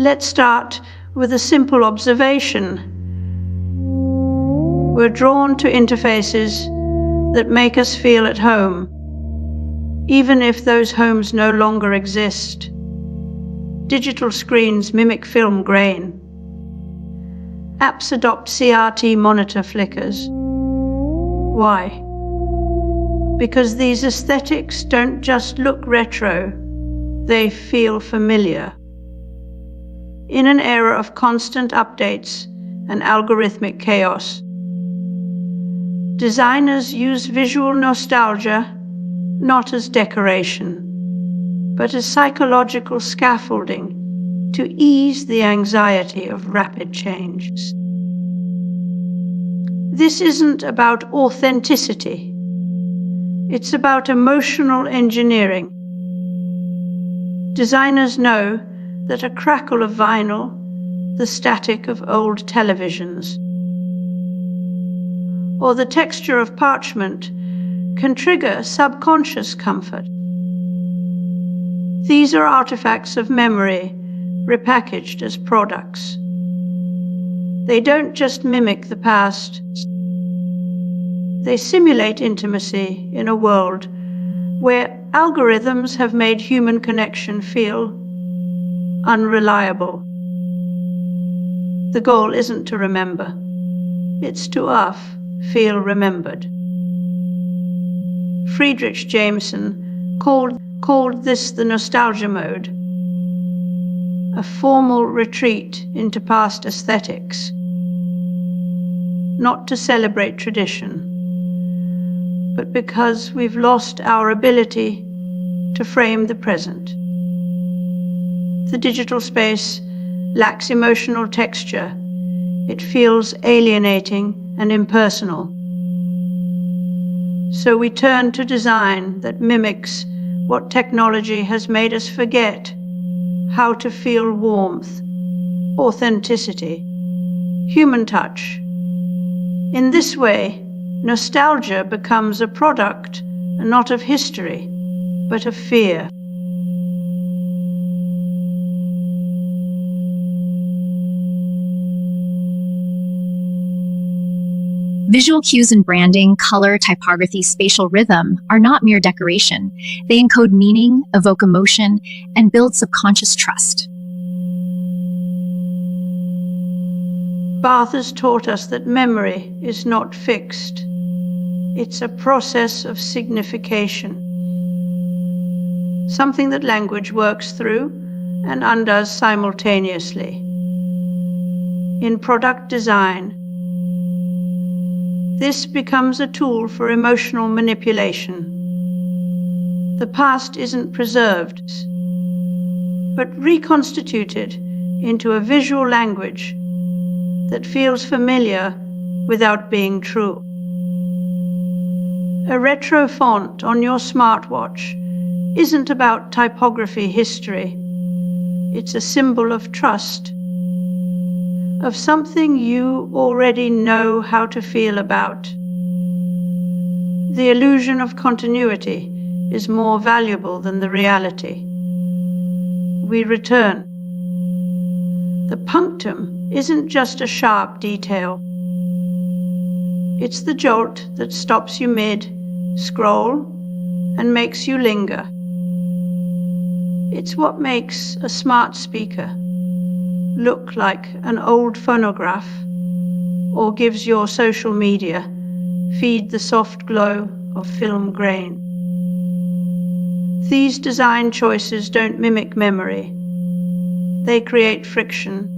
Let's start with a simple observation. We're drawn to interfaces that make us feel at home, even if those homes no longer exist. Digital screens mimic film grain. Apps adopt CRT monitor flickers. Why? Because these aesthetics don't just look retro, they feel familiar. In an era of constant updates and algorithmic chaos, designers use visual nostalgia not as decoration, but as psychological scaffolding to ease the anxiety of rapid changes. This isn't about authenticity. It's about emotional engineering. Designers know that a crackle of vinyl, the static of old televisions, or the texture of parchment can trigger subconscious comfort. These are artifacts of memory repackaged as products. They don't just mimic the past. They simulate intimacy in a world where algorithms have made human connection feel unreliable. The goal isn't to remember, it's to feel remembered. Friedrich Jameson called this the nostalgia mode, a formal retreat into past aesthetics, not to celebrate tradition, but because we've lost our ability to frame the present. The digital space lacks emotional texture. It feels alienating and impersonal. So we turn to design that mimics what technology has made us forget: how to feel warmth, authenticity, human touch. In this way, nostalgia becomes a product not of history, but of fear. Visual cues in branding, color, typography, spatial rhythm are not mere decoration. They encode meaning, evoke emotion, and build subconscious trust. Barth has taught us that memory is not fixed. It's a process of signification, something that language works through and undoes simultaneously. In product design, this becomes a tool for emotional manipulation. The past isn't preserved, but reconstituted into a visual language that feels familiar without being true. A retro font on your smartwatch isn't about typography history. It's a symbol of trust, of something you already know how to feel about. The illusion of continuity is more valuable than the reality. We return. The punctum isn't just a sharp detail. It's the jolt that stops you mid-scroll and makes you linger. It's what makes a smart speaker look like an old phonograph, or gives your social media feed the soft glow of film grain. These design choices don't mimic memory. They create friction,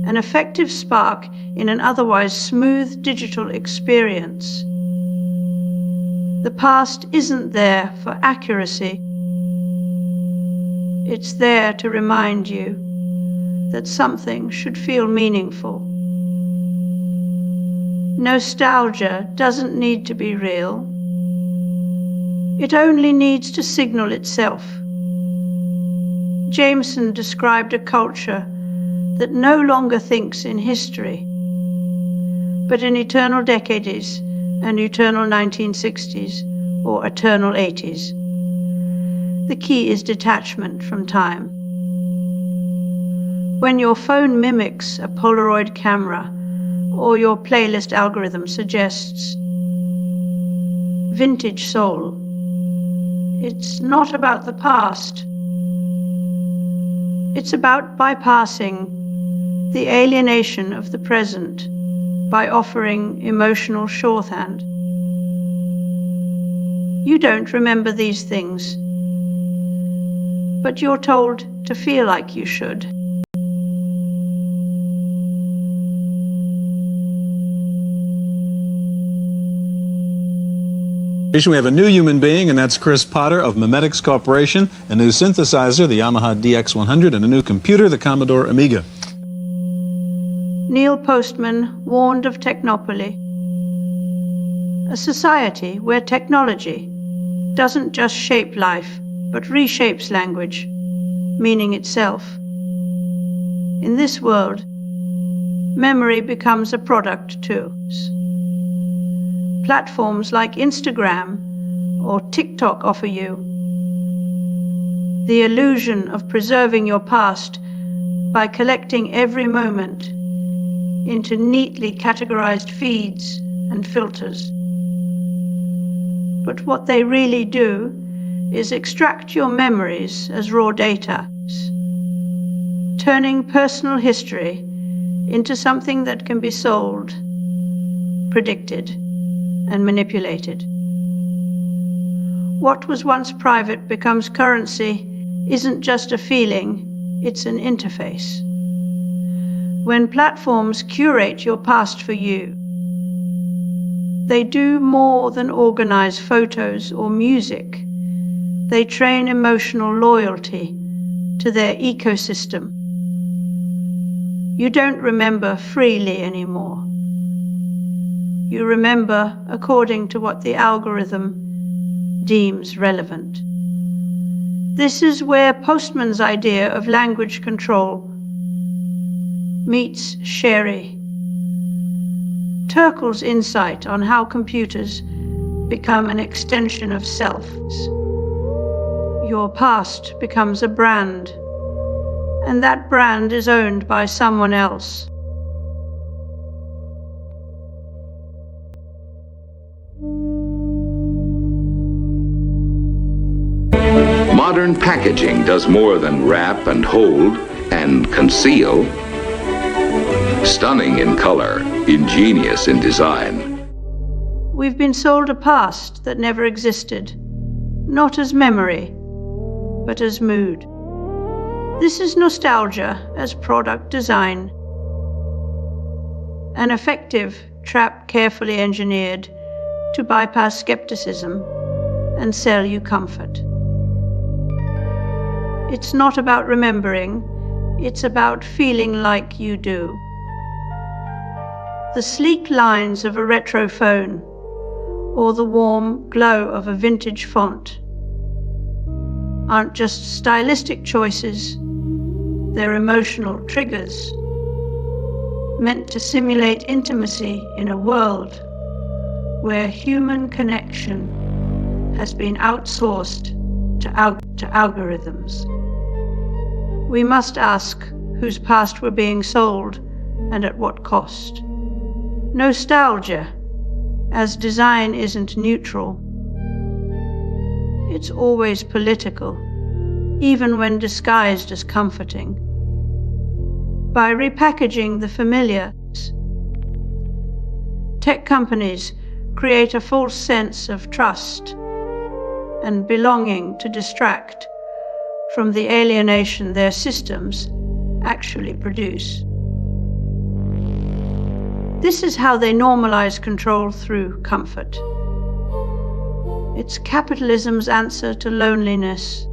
an effective spark in an otherwise smooth digital experience. The past isn't there for accuracy. It's there to remind you that something should feel meaningful. Nostalgia doesn't need to be real. It only needs to signal itself. Jameson described a culture that no longer thinks in history, but in eternal decades and eternal 1960s or eternal 80s. The key is detachment from time. When your phone mimics a Polaroid camera, or your playlist algorithm suggests vintage soul, it's not about the past. It's about bypassing the alienation of the present by offering emotional shorthand. You don't remember these things, but you're told to feel like you should. We have a new human being, and that's Chris Potter of Memetics Corporation, a new synthesizer, the Yamaha DX100, and a new computer, the Commodore Amiga. Neil Postman warned of Technopoly, a society where technology doesn't just shape life, but reshapes language, meaning itself. In this world, memory becomes a product too. Platforms like Instagram or TikTok offer you the illusion of preserving your past by collecting every moment into neatly categorized feeds and filters. But what they really do is extract your memories as raw data, turning personal history into something that can be sold, predicted, and manipulated. What was once private becomes currency isn't just a feeling, it's an interface. When platforms curate your past for you, they do more than organize photos or music. They train emotional loyalty to their ecosystem. You don't remember freely anymore. You remember according to what the algorithm deems relevant. This is where Postman's idea of language control meets Sherry Turkle's insight on how computers become an extension of self. Your past becomes a brand, and that brand is owned by someone else. Modern packaging does more than wrap and hold and conceal. Stunning in color, ingenious in design. We've been sold a past that never existed, not as memory, but as mood. This is nostalgia as product design, an effective trap carefully engineered to bypass skepticism and sell you comfort. It's not about remembering, it's about feeling like you do. The sleek lines of a retro phone or the warm glow of a vintage font aren't just stylistic choices, they're emotional triggers meant to simulate intimacy in a world where human connection has been outsourced to algorithms. We must ask whose past we're being sold and at what cost. Nostalgia, as design isn't neutral, it's always political, even when disguised as comforting. By repackaging the familiar, tech companies create a false sense of trust and belonging to distract from the alienation their systems actually produce. This is how they normalize control through comfort. It's capitalism's answer to loneliness.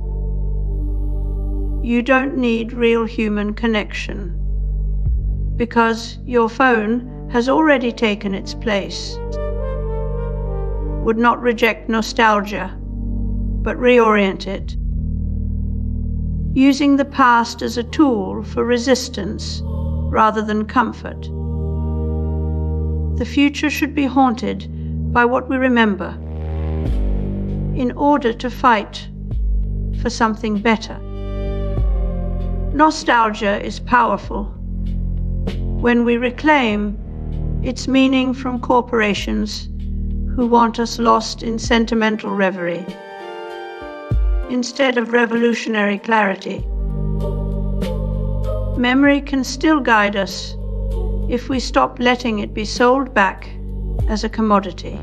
You don't need real human connection because your phone has already taken its place. Would not reject nostalgia, but reorient it, using the past as a tool for resistance rather than comfort. The future should be haunted by what we remember in order to fight for something better. Nostalgia is powerful. When we reclaim its meaning from corporations who want us lost in sentimental reverie, instead of revolutionary clarity. Memory can still guide us if we stop letting it be sold back as a commodity.